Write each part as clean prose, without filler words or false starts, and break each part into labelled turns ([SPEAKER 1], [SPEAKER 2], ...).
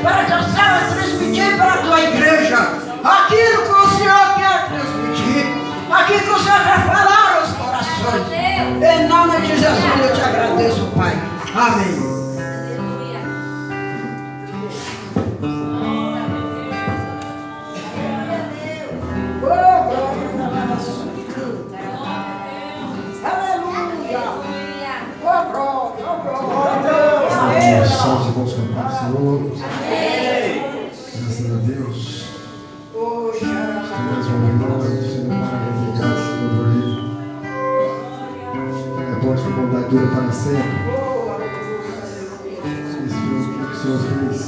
[SPEAKER 1] para que eu saiba transmitir para a tua igreja aquilo que o Senhor quer transmitir, aquilo que o Senhor quer falar aos corações. Em nome de Jesus eu te agradeço, Pai. Amém.
[SPEAKER 2] Salve, irmãos, cantar o Senhor. Graças a Deus. Mais uma vitória do Senhor para reivindicar esse louvor. É bom que a bondade dura para sempre. Isso foi o que o Senhor fez.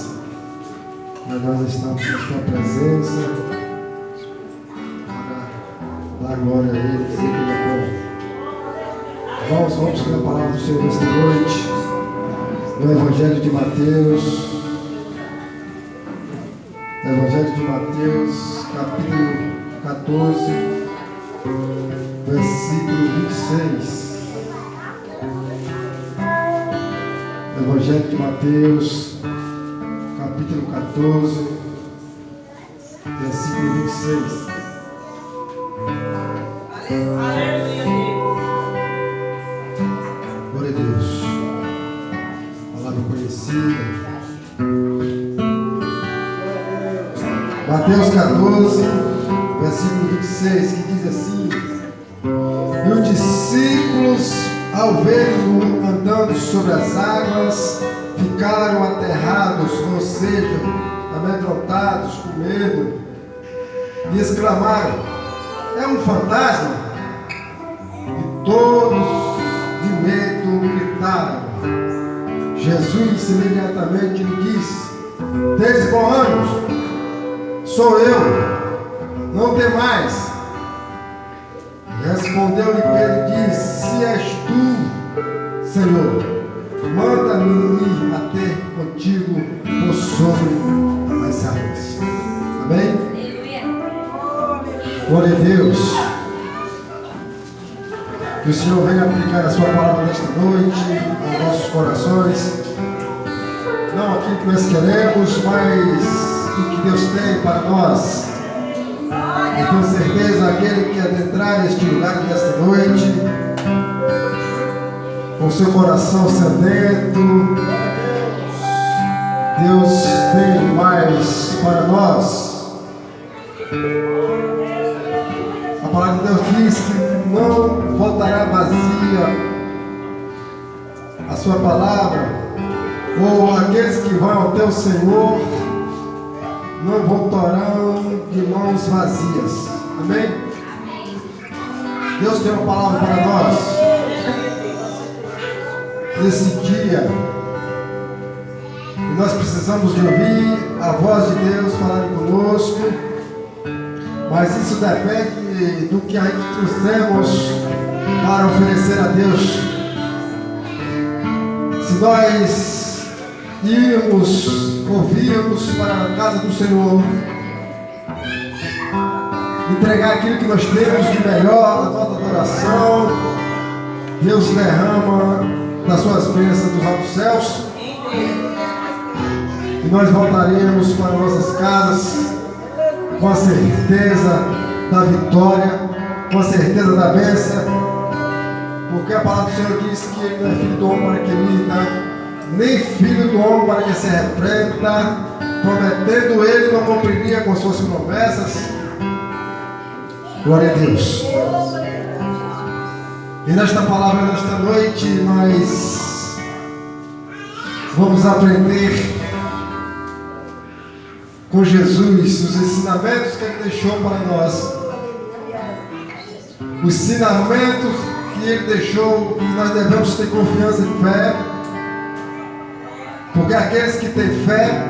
[SPEAKER 2] Mas nós estamos na sua presença para dar glória a Ele, dizer que Ele é bom. Irmãos, vamos ler a palavra do Senhor nesta noite. No Evangelho de Mateus, capítulo 14, versículo 26. Evangelho de Mateus, capítulo 14, versículo 26. Glória a Deus. Palavra conhecida. Mateus 14, versículo 26, que diz assim: E os discípulos, ao verem-no andando sobre as águas, ficaram aterrados, ou seja, amedrontados, com medo, e exclamaram: É um fantasma? E todos de medo gritaram. Jesus imediatamente lhe disse: Tendes bom ânimo, sou eu, não temais. Respondeu-lhe Pedro e disse: Se és tu, Senhor, manda-me ir a ter contigo por sobre as águas. Amém? Glória a Deus. Que o Senhor venha aplicar a sua palavra nesta noite aos nossos corações. Não aquilo que nós queremos, mas o que Deus tem para nós. E com certeza aquele que adentrar neste lugar nesta noite, com seu coração sedento, Deus tem mais para nós. A palavra de Deus diz que não voltará vazia a sua palavra, ou aqueles que vão até o Senhor não voltarão de mãos vazias. Amém? Deus tem uma palavra para nós nesse dia, e nós precisamos de ouvir a voz de Deus falar conosco, mas isso depende do que a gente trouxemos para oferecer a Deus. Se nós ouvirmos para a casa do Senhor, entregar aquilo que nós temos de melhor, a nossa adoração, Deus derrama das suas bênçãos dos altos céus, e nós voltaremos para nossas casas com a certeza da vitória, com a certeza da bênção, porque a palavra do Senhor diz que Ele não é filho do homem para que minta, nem filho do homem para que se repreenda. Prometendo Ele, não cumpriria com suas promessas. Glória a Deus. E nesta palavra, nesta noite, nós vamos aprender com Jesus os ensinamentos que Ele deixou para nós. Os ensinamentos que Ele deixou, que nós devemos ter confiança e fé, porque aqueles que têm fé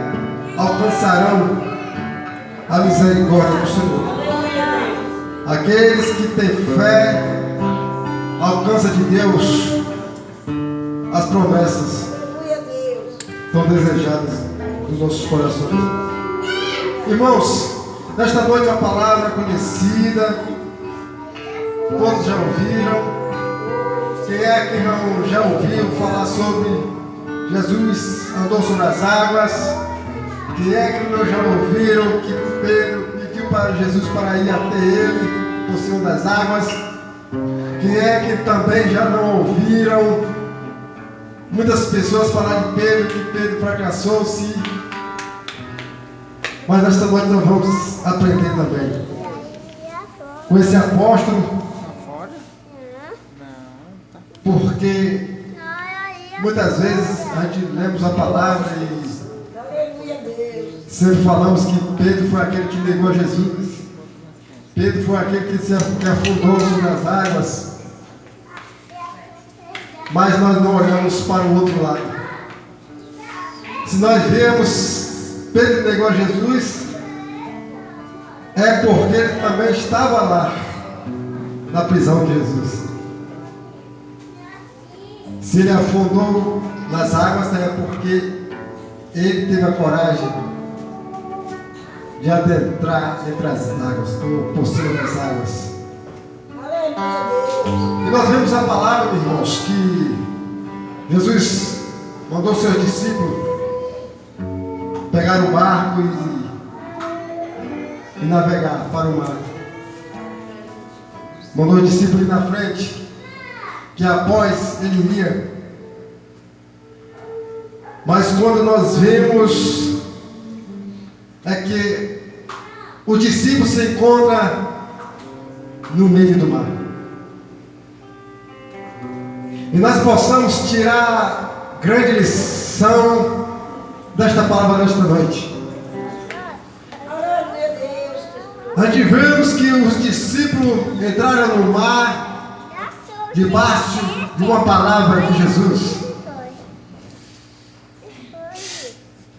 [SPEAKER 2] alcançarão a misericórdia do Senhor. Aqueles que têm fé alcançam de Deus as promessas tão desejadas nos nossos corações. Irmãos, nesta noite a palavra conhecida, todos já ouviram. Quem é que não já ouviu falar sobre Jesus andou sobre as águas? Quem é que não já ouviram que Pedro pediu para Jesus para ir até ele, o Senhor das águas? Quem é que também já não ouviram muitas pessoas falar de Pedro, que Pedro fracassou-se? Mas nesta noite nós vamos aprender também com esse apóstolo, porque muitas vezes a gente lemos a palavra e sempre falamos que Pedro foi aquele que negou a Jesus. Pedro foi aquele que afundou sobre as águas. Mas nós não olhamos para o outro lado. Se nós vemos Pedro negou a Jesus, é porque ele também estava lá na prisão de Jesus. Se ele afundou nas águas, é porque ele teve a coragem de adentrar entre as águas, por cima das águas. E nós vemos a palavra, irmãos, que Jesus mandou seus discípulos pegar o barco e navegar para o mar. Mandou os discípulos ir na frente, que após ele ia. Mas quando nós vemos é que o discípulo se encontra no meio do mar. E nós possamos tirar grande lição desta palavra nesta noite. A gente vemos que os discípulos entraram no mar debaixo de uma palavra de Jesus.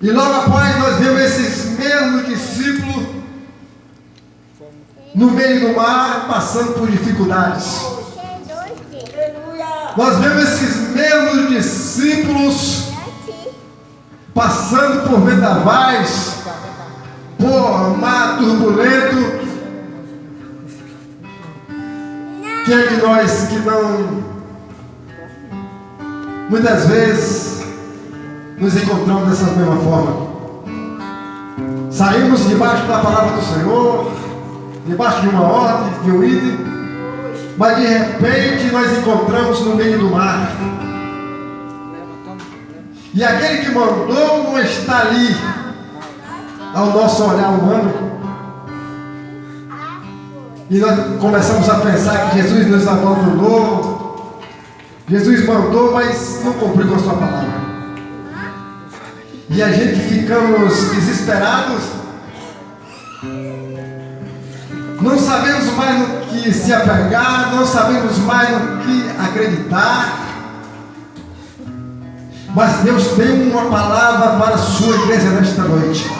[SPEAKER 2] E logo após nós vemos esses mesmos discípulos no meio do mar passando por dificuldades. Nós vemos esses mesmos discípulos passando por vendavais, por mar turbulento. Quem é de nós que não, muitas vezes, nos encontramos dessa mesma forma? Saímos debaixo da palavra do Senhor, debaixo de uma ordem, de um item, mas de repente nós encontramos no meio do mar. E aquele que mandou não está ali ao nosso olhar humano. E nós começamos a pensar que Jesus nos abandonou. Jesus mandou, mas não cumpriu com a sua palavra. E a gente ficamos desesperados. Não sabemos mais no que se apegar, não sabemos mais no que acreditar. Mas Deus tem uma palavra para a sua igreja nesta noite.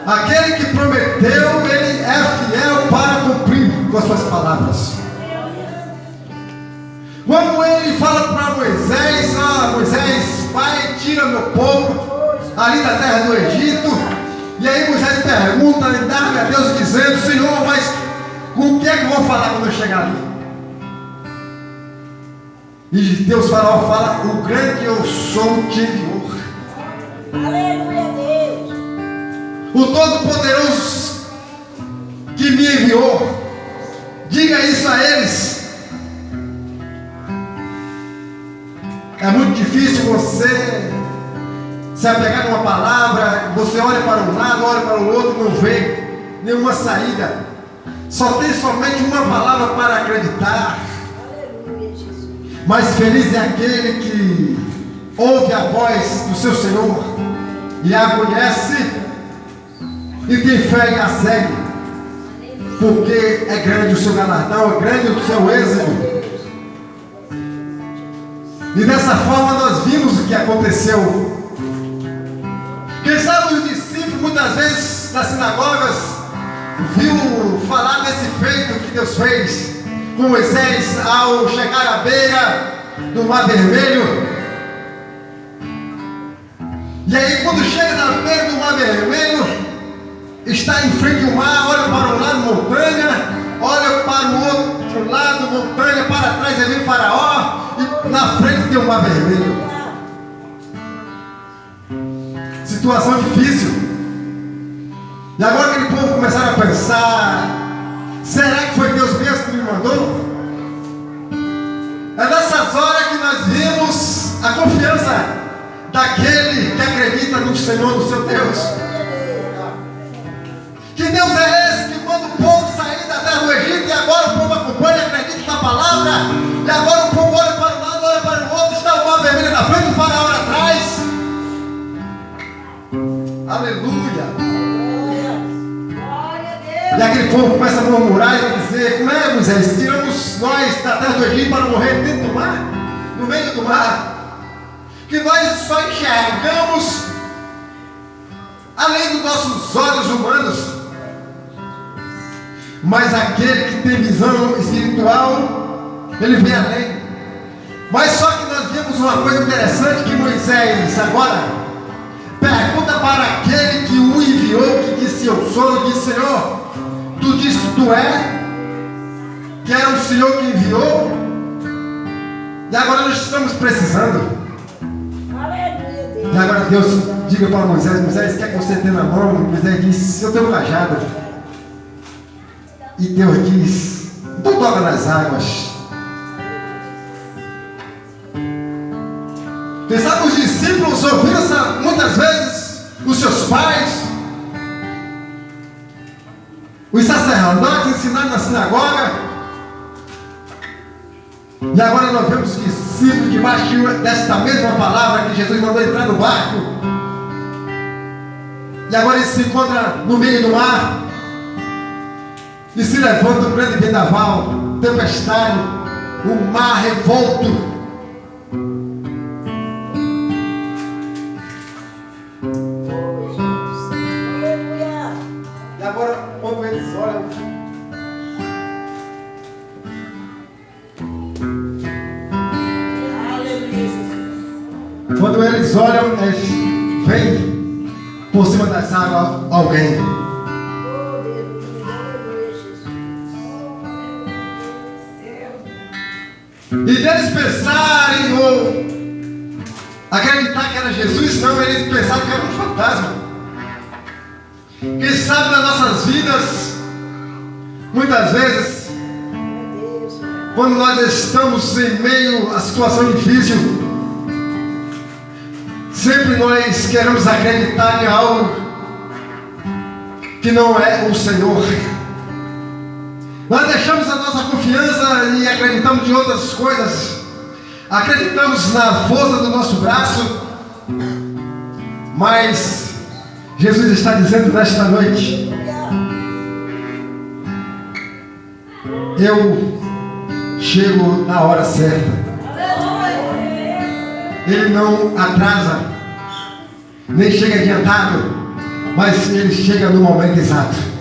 [SPEAKER 2] Aquele que prometeu, ele é fiel para cumprir com as suas palavras. Quando ele fala para Moisés: Moisés, vai, tira meu povo ali da terra do Egito. E aí Moisés pergunta, indaga a Deus dizendo: Senhor, mas com o que é que eu vou falar quando eu chegar ali? E Deus fala: o grande eu sou te enviou. Aleluia, Deus. O Todo-Poderoso que me enviou. Diga isso a eles. É muito difícil você se apegar numa palavra. Você olha para um lado, olha para o outro, não vê nenhuma saída. Só tem somente uma palavra para acreditar. Mas feliz é aquele que ouve a voz do seu Senhor e a conhece e tem fé e a segue, porque é grande o seu galardão, é grande o seu êxito. E dessa forma nós vimos o que aconteceu. Quem sabe os discípulos muitas vezes nas sinagogas viu falar desse feito que Deus fez com Moisés ao chegar à beira do Mar Vermelho. E aí quando chega na beira do Mar Vermelho, está em frente ao mar, olha para um lado montanha, olha para o outro lado montanha, para trás vem Faraó e na frente tem o Mar Vermelho. Se situação difícil. E agora aquele povo começaram a pensar: será que foi Deus mesmo que me mandou? É nessas horas que nós vimos a confiança daquele que acredita no Senhor, no seu Deus. Que Deus é esse que manda o povo sair da terra do Egito, e agora o povo acompanha e acredita na palavra, e agora o povo olha para um lado, olha para o outro, está o mar vermelho na frente, o faraó atrás. Aleluia! E aquele povo começa a murmurar e a dizer: como é, Moisés? Tiramos nós da terra do Egito para morrer dentro do mar, no meio do mar, que nós só enxergamos além dos nossos olhos humanos, mas aquele que tem visão espiritual, ele vê além. Mas só que nós vimos uma coisa interessante, que Moisés agora pergunta para aquele que o enviou, que disse: eu sou, disse: Senhor, tu disse que tu é, que era o Senhor que enviou, e agora nós estamos precisando. E agora Deus diga para Moisés: Moisés, o que é que você tem na mão? Moisés disse: eu tenho um cajado. E Deus diz: então toca nas águas. Quem sabe os discípulos ouviram muitas vezes os seus pais, os sacerdotes ensinaram na sinagoga. E agora nós vemos os discípulos debaixo desta mesma palavra que Jesus mandou entrar no barco. E agora eles se encontram no meio do mar. E se levanta um grande vendaval, tempestade, o mar revolto. E agora, quando eles olham, vem por cima das águas alguém. E deles pensarem ou acreditar que era Jesus, não, eles pensaram que era um fantasma. Quem sabe nas nossas vidas, muitas vezes, quando nós estamos em meio a situação difícil, sempre nós queremos acreditar em algo que não é o Senhor. Nós deixamos a nossa confiança e acreditamos em outras coisas. Acreditamos na força do nosso braço. Mas Jesus está dizendo nesta noite: eu chego na hora certa. Ele não atrasa, nem chega adiantado, mas ele chega no momento exato.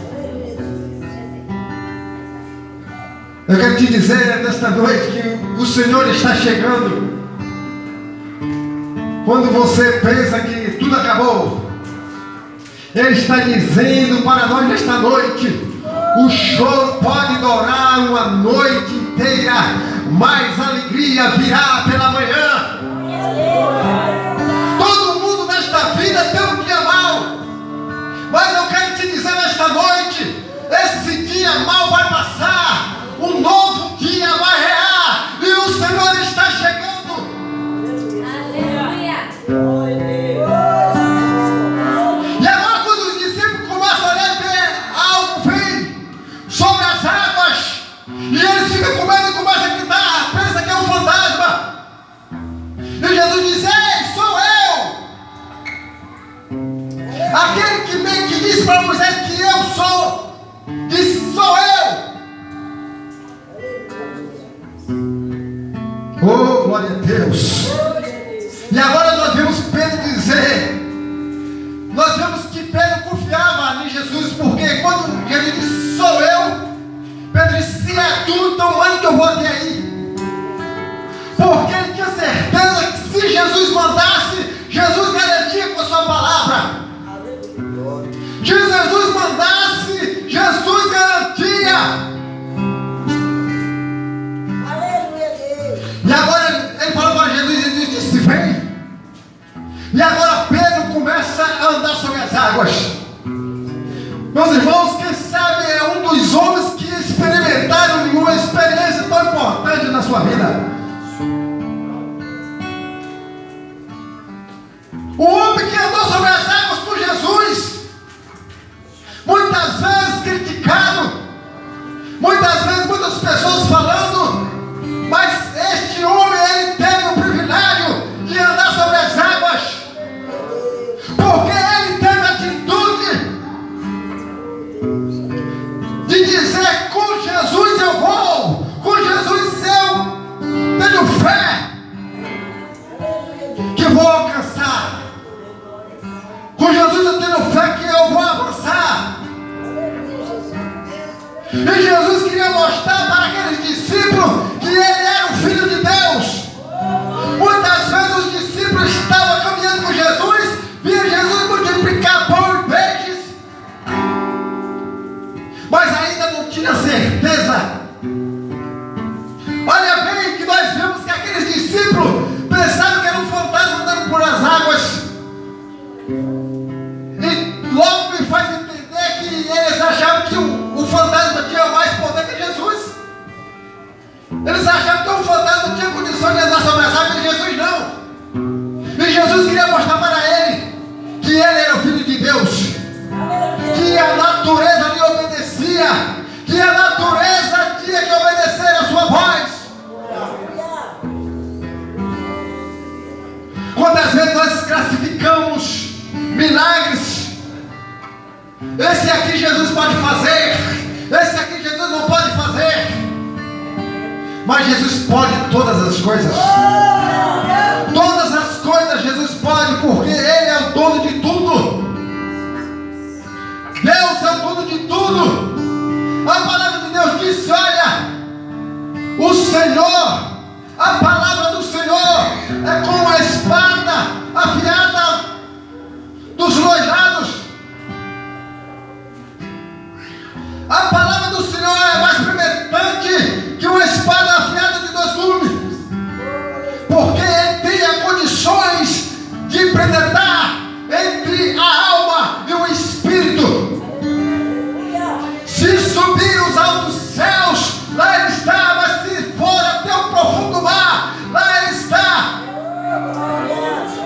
[SPEAKER 2] Eu quero te dizer nesta noite que o Senhor está chegando. Quando você pensa que tudo acabou, Ele está dizendo para nós nesta noite: o choro pode durar uma noite inteira, mas a alegria virá pela manhã. Todo mundo nesta vida tem um dia mau, mas eu quero te dizer nesta noite: esse dia mau vai passar, um novo dia vai rear, e o Senhor está chegando. Aleluia. E agora, quando os discípulos começam a ver algo vir sobre as águas, e eles ficam com medo e começam a gritar, pensa que é um fantasma. E Jesus diz: ei, sou eu. Aquele que disse para Moisés que eu sou, disse: sou eu. Oh, glória a Deus. E agora nós vemos Pedro dizer, nós vemos que Pedro confiava em Jesus, porque quando ele disse: sou eu, Pedro disse: se é tu, então manda que eu vou até aí. Porque ele tinha certeza que se Jesus mandasse, Jesus garantia com a sua palavra. Se Jesus mandasse, Jesus garantia. E agora ele falou para Jesus e disse: vem. E agora Pedro começa a as águas. Meus irmãos, quem sabe é um dos homens que experimentaram uma experiência tão importante na sua vida. O homem que andou sobre as águas com Jesus, muitas vezes criticado, muitas vezes muitas pessoas falando, mas este homem, ele teve o privilégio de andar sobre as águas, porque ele teve a atitude de dizer: com Jesus eu vou, com Jesus eu tenho fé que vou alcançar, com Jesus eu tenho fé que eu vou avançar. E Jesus queria mostrar para aqueles discípulos que ele era o Filho de Deus. Muitas vezes os discípulos estavam caminhando com Jesus, viam Jesus multiplicar pão e peixes, mas ainda não tinha certeza. Olha bem que nós vemos que aqueles discípulos pensavam que era um fantasma andando por as águas. E logo me faz entender que eles achavam que o fantasma tinha mais poder que Jesus. Eles achavam que o fantasma tinha condições de andar sobre as águas e Jesus não. E Jesus queria mostrar para ele que ele era o Filho de Deus, que a natureza lhe obedecia, que a natureza tinha que obedecer a sua voz. Quantas vezes nós classificamos milagres? Esse aqui Jesus pode fazer, esse aqui Jesus não pode fazer. Mas Jesus pode todas as coisas. Todas as coisas Jesus pode, porque Ele é o dono de tudo. Deus é o dono de tudo. A palavra de Deus diz: olha, o Senhor, a palavra do Senhor é como a espada afiada dos dois lados. A palavra do Senhor é mais penetrante que uma espada afiada de dois gumes, porque Ele tem condições de penetrar entre a alma e o espírito. Se subir os altos céus, lá Ele está, mas se for até o profundo mar, lá Ele está,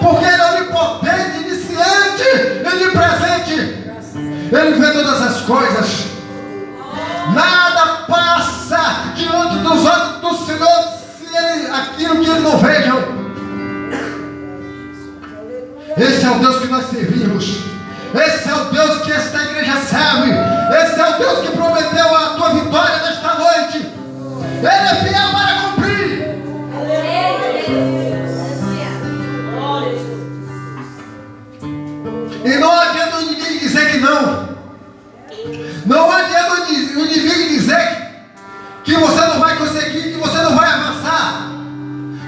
[SPEAKER 2] porque Ele é onipotente, onisciente, onipresente. Ele vê todas as coisas. Nada passa diante dos olhos do Senhor se aquilo que Ele não vejam. Esse é o Deus que nós servimos. Esse é o Deus que esta igreja serve. Esse é o Deus que prometeu a tua vitória nesta noite. Ele é fiel para cumprir. E não adianta o inimigo dizer que não. Não adianta o inimigo dizer que você não vai conseguir, que você não vai avançar,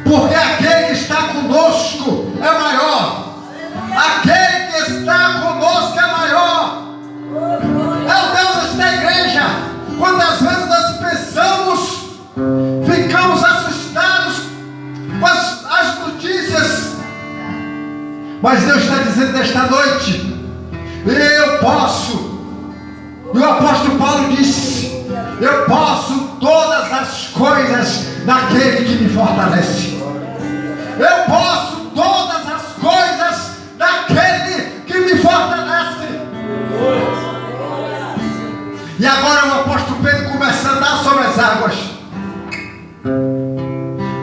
[SPEAKER 2] porque aquele que está conosco é maior. Aquele que está conosco é maior. É o Deus desta igreja. Quantas vezes nós pensamos, ficamos assustados com as notícias, mas Deus está dizendo nesta noite: eu posso. E o apóstolo Paulo disse: eu posso todas as coisas naquele que me fortalece. Eu posso todas as coisas naquele que me fortalece. E agora o apóstolo Pedro começa a andar sobre as águas.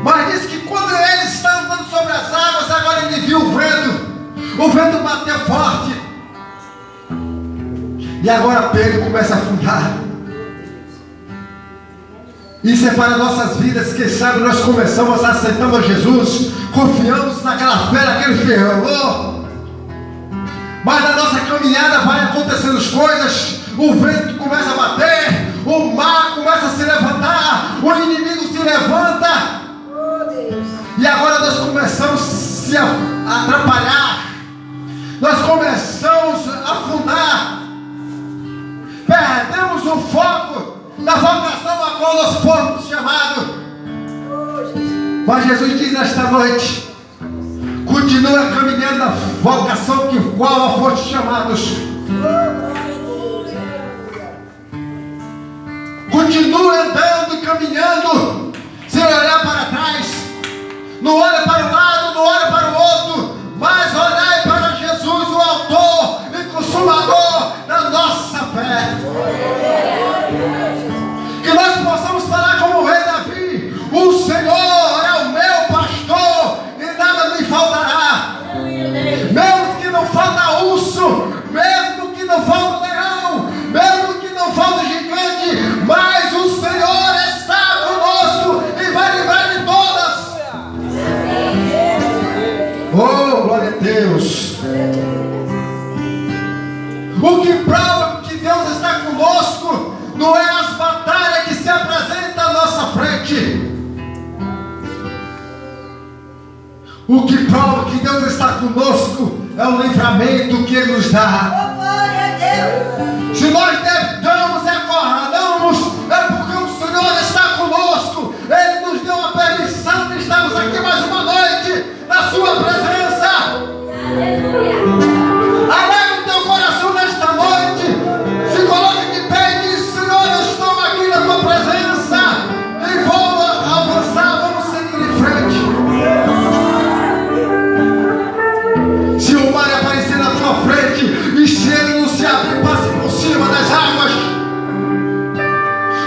[SPEAKER 2] Mas diz que quando ele está andando sobre as águas, agora ele viu o vento. O vento bateu forte. E agora Pedro começa a afundar. Isso é para nossas vidas. Quem sabe nós começamos aceitando a Jesus, confiamos naquela fé, naquele fervor, mas na nossa caminhada vai acontecendo as coisas. O vento começa a bater, o mar começa a se levantar, o inimigo se levanta, e agora nós começamos a se atrapalhar, nós começamos a afundar, perdemos o foco da vocação a qual nós fomos chamados. Mas Jesus diz nesta noite: continue Continua caminhando na vocação que qual foste chamados. Continua andando e caminhando, sem olhar para trás. Não olha para um lado, não olha para o outro, mas olhai para Jesus, o autor e consumador da nossa fé. Que nós possamos falar como o rei Davi: o Senhor é o meu pastor e nada me faltará. Mesmo que não falta urso, mesmo que não falta leão, mesmo que não falta gigante, mas o Senhor está conosco e vai livrar de todas. Oh, glória a Deus. O que prova que Deus está conosco não é as batalhas que se apresentam à nossa frente. O que prova que Deus está conosco é o livramento que Ele nos dá. Se nós deitamos e acordamos, é porque o Senhor está conosco. Ele nos deu a permissão de estarmos aqui mais uma noite na sua presença. Alegre o teu coração nesta noite. Se coloque de pé e diz: Senhor, eu estou aqui na tua presença e vou avançar, vamos seguir em frente. Se o mar aparecer na tua frente e se ele não se abrir, passe por cima das águas.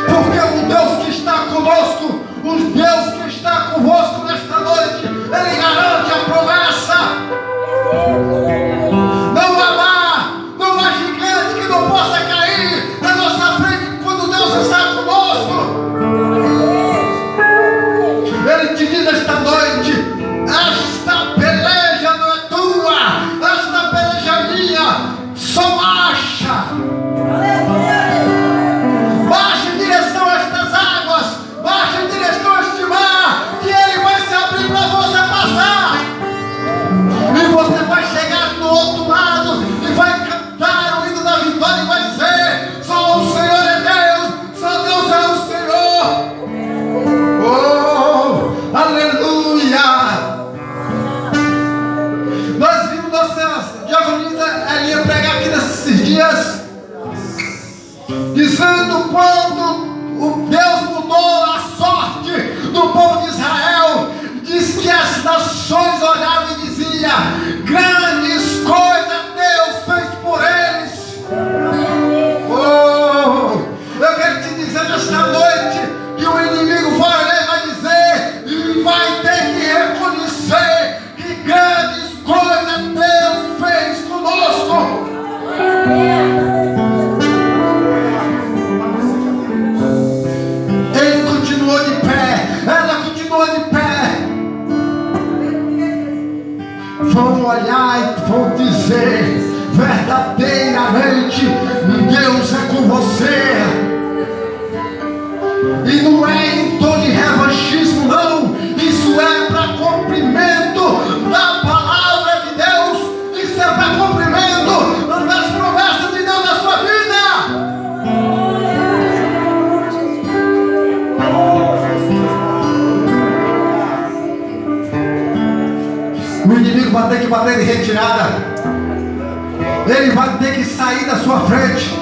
[SPEAKER 2] Porque o Deus que está conosco, o Deus que está convosco nesta noite, Ele garante a promessa. Não há mar, não há gigante que não possa cair na nossa frente quando Deus está conosco. Ele te diz esta noite: esta peleja não é tua, esta peleja é minha, só marcha. Marcha em direção a estas águas, marcha em direção a este mar, que ele vai se abrir para você passar. E você vai chegar do outro lado e vai cantar o hino da vitória e vai dizer: só o Senhor é Deus, só Deus é o Senhor. Oh, aleluia! Nós vimos nossa diaconisa Elia pregar aqui nesses dias, dizendo quando o Deus mudou a sorte do povo de Israel. Diz que as nações olhavam e diziam: grandes coisas Deus fez por eles. Oh, eu quero te dizer nesta noite que o inimigo vai olhar e vai dizer, e vai ter que reconhecer que grandes coisas Deus fez conosco. Ele continuou de pé, ela continuou de pé. Vão olhar e vão dizer: verdadeiramente Deus é com você. E não é em tom de revanchismo, não. Isso é para cumprimento da palavra de Deus. Isso é para cumprimento das promessas de Deus na sua vida. O inimigo vai ter que bater de retirada. Ele vai ter que sair da sua frente.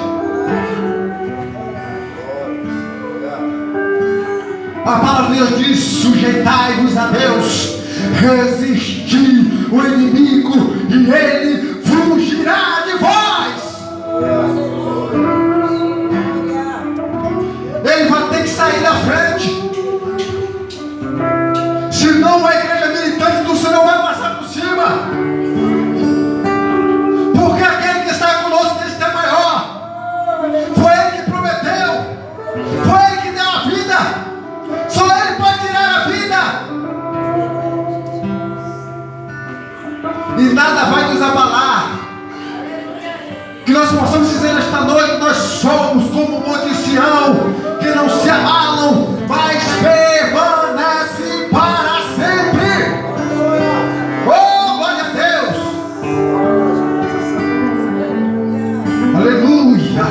[SPEAKER 2] A palavra de Deus diz: sujeitai-vos a Deus, resisti o inimigo e ele fugirá de vós. Ele vai ter que sair da frente. Senão a igreja militante do Senhor vai passar por cima. Porque aquele que está conosco nesse tempo maior, foi Ele que prometeu, foi Ele que deu a vida. Só Ele pode tirar a vida. E nada vai nos abalar. Que nós possamos dizer esta noite: nós somos como o Monte Sião, que não se abalam, mas permanecem para sempre. Oh, glória a Deus! Aleluia!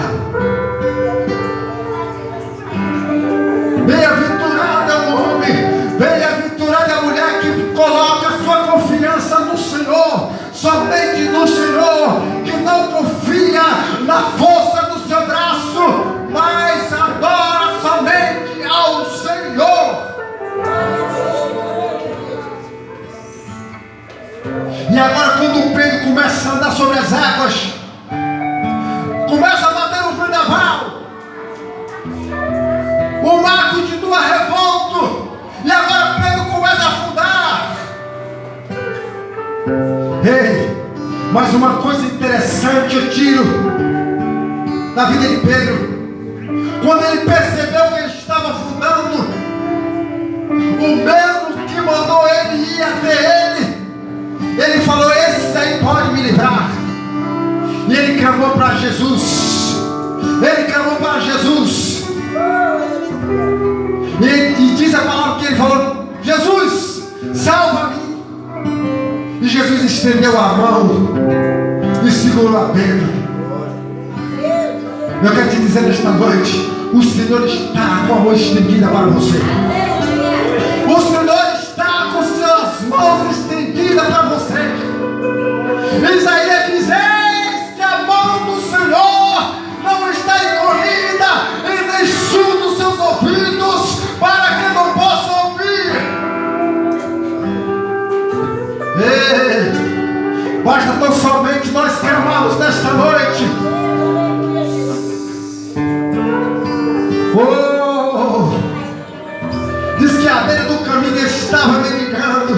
[SPEAKER 2] Bem-aventurado é o homem, bem-aventurada é a mulher que coloca a sua confiança no Senhor. retiro na vida de Pedro. Quando ele percebeu que ele estava afundando, o mesmo que mandou ele ir até ele falou: esse aí pode me livrar. E ele clamou para Jesus. Ele clamou para Jesus. E diz a palavra que ele falou: Jesus, salva-me. E Jesus estendeu a mão e segurou a Pedro. Eu quero te dizer nesta noite: o Senhor está com a mão estendida para você. O Senhor está com suas mãos estendidas para você. Isaías diz: eis que a mão do Senhor não está encolhida e nem surda os seus ouvidos para que não possa ouvir. Ei, basta tão somente nós clamarmos nesta noite. Oh, diz que à beira do caminho estava mendigando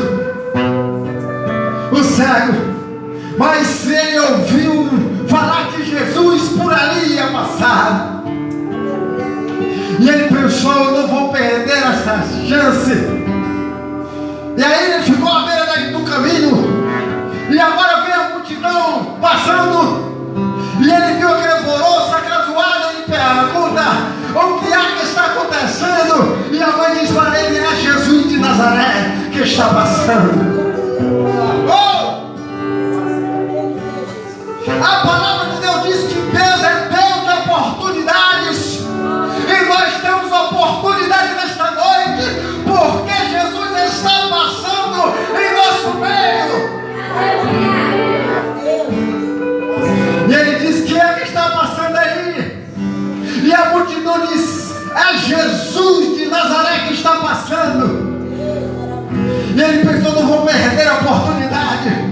[SPEAKER 2] o cego, mas ele ouviu falar que Jesus por ali ia passar. E ele pensou: eu não vou perder essa chance. E aí ele ficou à beira do caminho. E agora vem a multidão passando. E ele viu aquele alvoroço, aquela zoada. Ele pergunta: o que é que está acontecendo? E a mãe diz para ele: é Jesus de Nazaré que está passando. Oh! A palavra de Deus diz que Deus é Deus de oportunidades. E nós temos oportunidade nesta noite, porque Jesus está passando em nosso meio. E ele diz: que é que está passando aí? E a multidão diz: é Jesus de Nazaré que está passando. E ele pensou: não vou perder a oportunidade.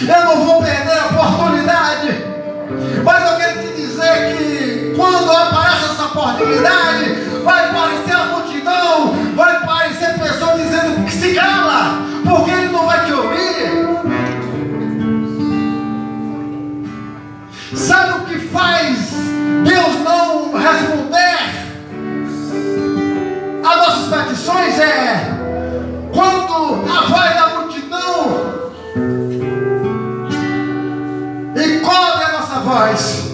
[SPEAKER 2] Eu não vou perder a oportunidade. Mas eu quero te dizer que quando aparece essa oportunidade, vai aparecer a multidão, vai aparecer pessoas dizendo que se cala, porque ele não vai te ouvir. Sabe o que faz Deus não responder às nossas petições? É quando a voz da multidão encobre a nossa voz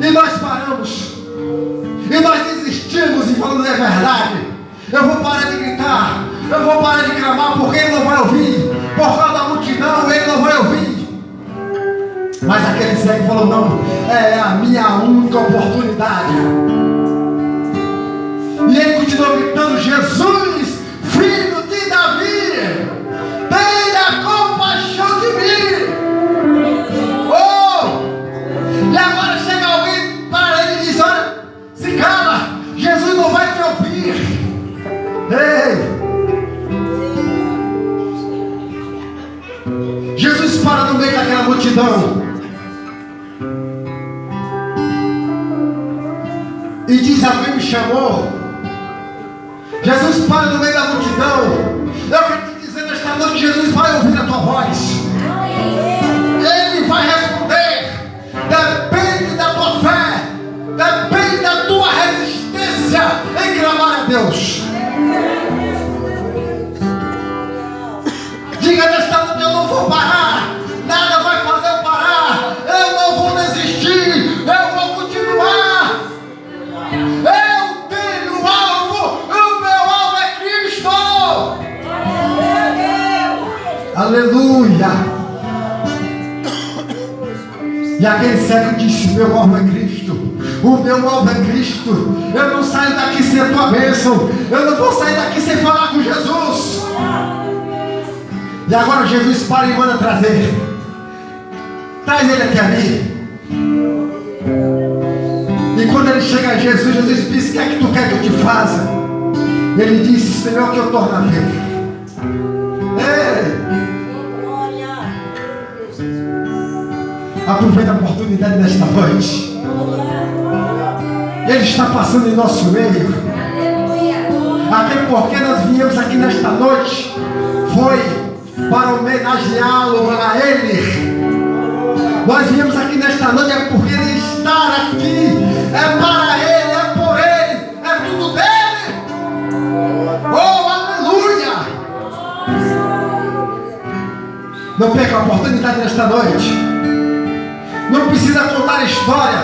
[SPEAKER 2] e nós paramos e nós desistimos e falamos: é verdade, eu vou parar de gritar, eu vou parar de clamar, porque ele não vai ouvir, por causa da multidão ele não vai ouvir. Mas aquele cego falou: não, é a minha única oportunidade. E ele continuou gritando: Jesus, filho de Davi, tenha compaixão de mim. Oh! E agora chega alguém para ele e diz: olha, se cala, Jesus não vai te ouvir. Ei! Jesus para no meio daquela multidão e diz: alguém me chamou. Jesus para no meio da multidão. Eu quero te dizer nesta noite: Jesus vai ouvir a tua voz. Ele vai responder. Depende da tua fé, depende da tua resistência em clamar a Deus. Diga nesta noite: eu não vou parar, nada vai fazer eu parar, eu não vou desistir, eu vou continuar. Eu tenho alvo, o meu alvo é Cristo. Aleluia. E aquele cego disse: meu alvo é Cristo, o meu alvo é Cristo. Eu não saio daqui sem a tua bênção, eu não vou sair daqui sem falar com Jesus. E agora Jesus para e manda trazer. Traz ele até a mim. E quando ele chega a Jesus, Jesus disse: o que é que tu quer que eu te faça? Ele disse: Senhor, que eu torne a ver. Aproveita a oportunidade desta noite. Ele está passando em nosso meio. Até porque nós viemos aqui nesta noite foi para homenageá-lo a Ele. Nós viemos aqui nesta noite é porque Ele está aqui. É para Ele, é por Ele, é tudo dEle. Oh, aleluia! Não perca a oportunidade nesta noite. Não precisa contar a história.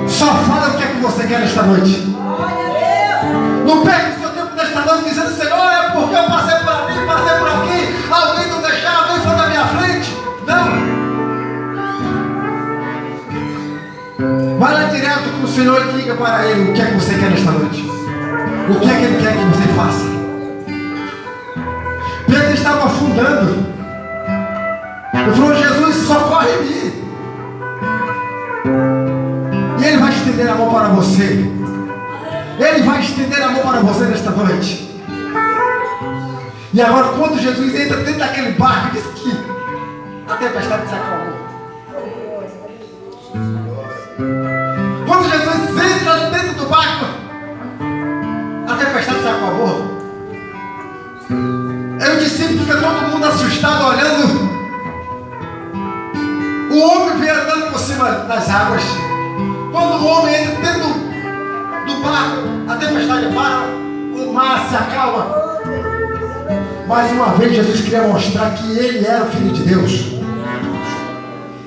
[SPEAKER 2] Só fala o que é que você quer nesta noite. Não perca o seu tempo nesta noite dizendo: Senhor, é porque eu passei por ali, passei por aqui, alguém não deixava, alguém foi na minha frente. Não. Vai lá direto com o Senhor e diga para Ele o que é que você quer nesta noite. O que é que Ele quer que você faça. Pedro estava afundando. Ele falou: Jesus, socorre-me. E Ele vai estender a mão para você. Ele vai estender a mão para você nesta noite. E agora, quando Jesus entra dentro daquele barco, diz que a tempestade se acalmou. Quando Jesus entra dentro do barco, a tempestade se acalmou. Aí o discípulo fica todo mundo assustado olhando. O homem vem andando por cima das águas. Quando o homem entra dentro do barco, a tempestade para, o mar se acalma. Mais uma vez Jesus queria mostrar que Ele era o Filho de Deus.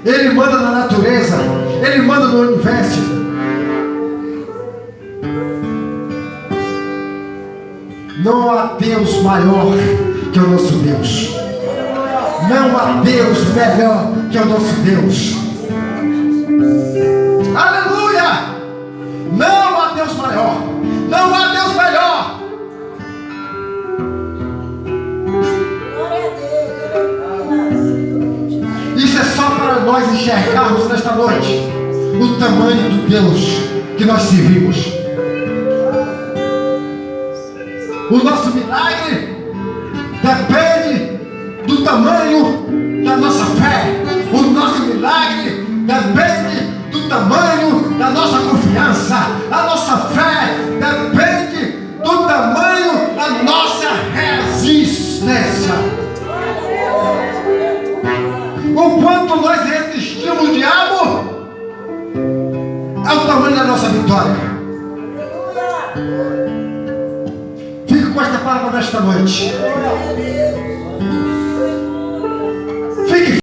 [SPEAKER 2] Ele manda na natureza, Ele manda no universo. Não há Deus maior que o nosso Deus. Não há Deus melhor que o nosso Deus. Aleluia! Não há Deus maior. Não há Deus melhor. Isso é só para nós enxergarmos nesta noite o tamanho do Deus que nós servimos. O nosso milagre depende do tamanho da nossa fé. O nosso milagre depende do tamanho da nossa confiança. A nossa fé depende do tamanho da nossa resistência. O quanto nós resistimos o diabo é o tamanho da nossa vitória. Fique com esta palavra nesta noite.